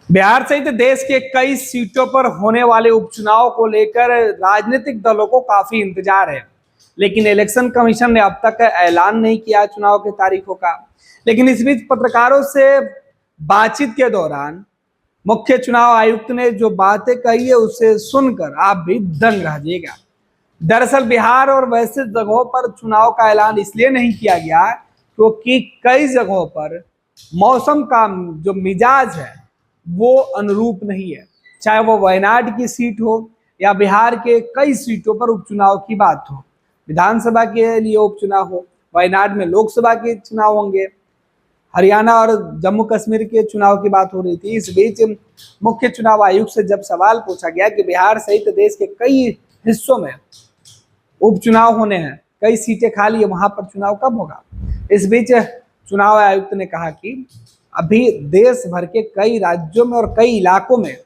बिहार सहित देश के कई सीटों पर होने वाले उपचुनाव को लेकर राजनीतिक दलों को काफी इंतजार है, लेकिन इलेक्शन कमीशन ने अब तक ऐलान नहीं किया चुनाव की तारीखों का। लेकिन इस बीच पत्रकारों से बातचीत के दौरान मुख्य चुनाव आयुक्त ने जो बातें कही है उसे सुनकर आप भी दंग रह जाइएगा। दरअसल बिहार और वैसे जगहों पर चुनाव का ऐलान इसलिए नहीं किया गया क्योंकि कई जगहों पर मौसम का जो मिजाज है वो अनुरूप नहीं है। चाहे वो वायनाड की सीट हो या बिहार के कई सीटों पर उपचुनाव की बात हो, विधानसभा के लिए उपचुनाव हो, वायनाड में लोकसभा के चुनाव होंगे, हरियाणा और जम्मू कश्मीर के चुनाव की बात हो रही थी। इस बीच मुख्य चुनाव आयुक्त से जब सवाल पूछा गया कि बिहार सहित देश के कई हिस्सों में उपचुनाव होने हैं, कई सीटें खाली है, वहां पर चुनाव कब होगा, इस बीच चुनाव आयुक्त ने कहा कि अभी देश भर के कई राज्यों में और कई इलाकों में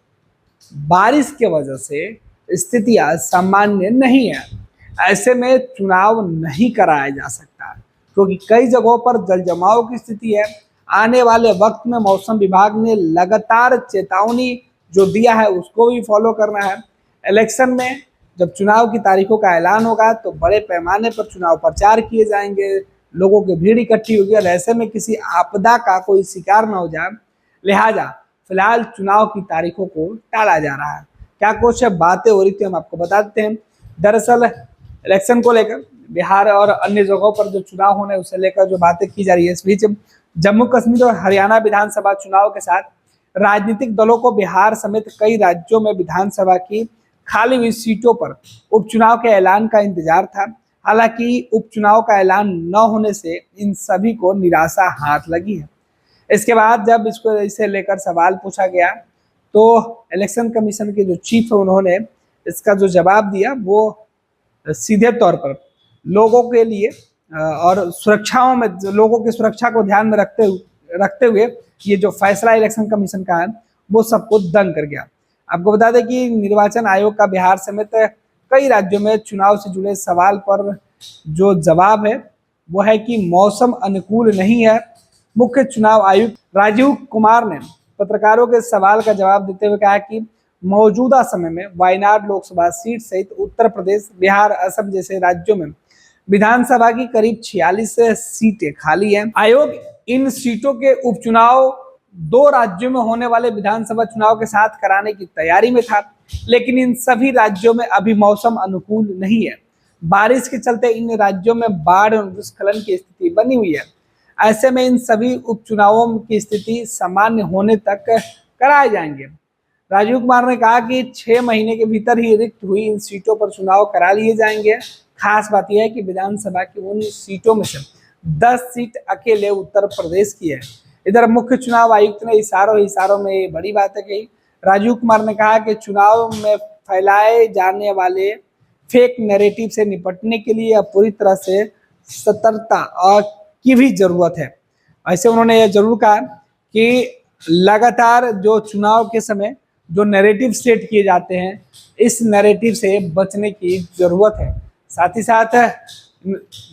बारिश के वजह से स्थितियां सामान्य नहीं है। ऐसे में चुनाव नहीं कराया जा सकता क्योंकि कई जगहों पर जल जमाव की स्थिति है। आने वाले वक्त में मौसम विभाग ने लगातार चेतावनी जो दिया है उसको भी फॉलो करना है। इलेक्शन में जब चुनाव की तारीखों का ऐलान होगा तो बड़े पैमाने पर चुनाव प्रचार किए जाएंगे, लोगों की भीड़ इकट्ठी होगी और ऐसे में किसी आपदा का कोई शिकार न हो जाए। लिहाजा फिलहाल चुनाव की तारीखों को टाला जा रहा है। क्या कुछ बातें हो रही थी हम आपको बता देते हैं। दरअसल इलेक्शन को लेकर बिहार और अन्य जगहों पर जो चुनाव होने उसे लेकर जो बातें की जा रही है, इस बीच जम्मू कश्मीर और हरियाणा विधानसभा चुनाव के साथ राजनीतिक दलों को बिहार समेत कई राज्यों में विधानसभा की खाली हुई सीटों पर उपचुनाव के ऐलान का इंतजार था। हालांकि उपचुनाव का ऐलान न होने से इन सभी को निराशा हाथ लगी है। इसके बाद जब इसको इसे लेकर सवाल पूछा गया तो इलेक्शन कमीशन के जो चीफ है उन्होंने इसका जो जवाब दिया वो सीधे तौर पर लोगों के लिए और सुरक्षाओं में लोगों की सुरक्षा को ध्यान में रखते हुए ये जो फैसला इलेक्शन कमीशन का है वो सबको दंग कर गया। आपको बता दें कि निर्वाचन आयोग का बिहार समेत कई राज्यों में चुनाव से जुड़े सवाल पर जो जवाब है वो है कि मौसम अनुकूल नहीं है। मुख्य चुनाव आयुक्त राजीव कुमार ने पत्रकारों के सवाल का जवाब देते हुए कहा कि मौजूदा समय में वायनाड लोकसभा सीट सहित उत्तर प्रदेश, बिहार, असम जैसे राज्यों में विधानसभा की करीब 46 सीटें खाली हैं। आयोग इन सीटों के उपचुनाव 2 राज्यों में होने वाले विधानसभा चुनाव के साथ कराने की तैयारी में था, लेकिन इन सभी राज्यों में अभी मौसम अनुकूल नहीं है। बारिश के चलते इन राज्यों में बाढ़ और भूस्खलन की स्थिति बनी हुई है। ऐसे में इन सभी उपचुनावों की स्थिति सामान्य होने तक कराए जाएंगे। राजीव कुमार ने कहा कि 6 महीने के भीतर ही रिक्त हुई इन सीटों पर चुनाव करा लिए जाएंगे। खास बात यह है कि विधानसभा की उन सीटों में से 10 सीट अकेले उत्तर प्रदेश की है। इधर मुख्य चुनाव आयुक्त ने इशारों में ये बड़ी बातें कही। राजीव कुमार ने कहा कि चुनाव में फैलाए जाने वाले फेक नैरेटिव से निपटने के लिए अब पूरी तरह से सतर्कता और की भी जरूरत है। ऐसे उन्होंने यह जरूर कहा कि लगातार जो चुनाव के समय जो नैरेटिव सेट किए जाते हैं इस नैरेटिव से बचने की जरूरत है। साथ ही साथ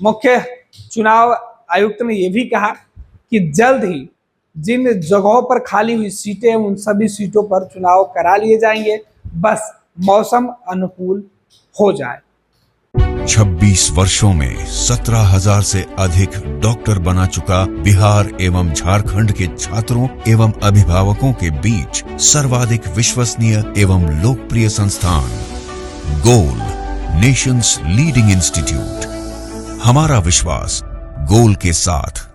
मुख्य चुनाव आयुक्त ने यह भी कहा कि जल्द ही जिन जगहों पर खाली हुई सीटें उन सभी सीटों पर चुनाव करा लिए जाएंगे, बस मौसम अनुकूल हो जाए। 26 वर्षों में 17,000 से अधिक डॉक्टर बना चुका बिहार एवं झारखंड के छात्रों एवं अभिभावकों के बीच सर्वाधिक विश्वसनीय एवं लोकप्रिय संस्थान गोल, नेशंस लीडिंग इंस्टीट्यूट। हमारा विश्वास गोल के साथ।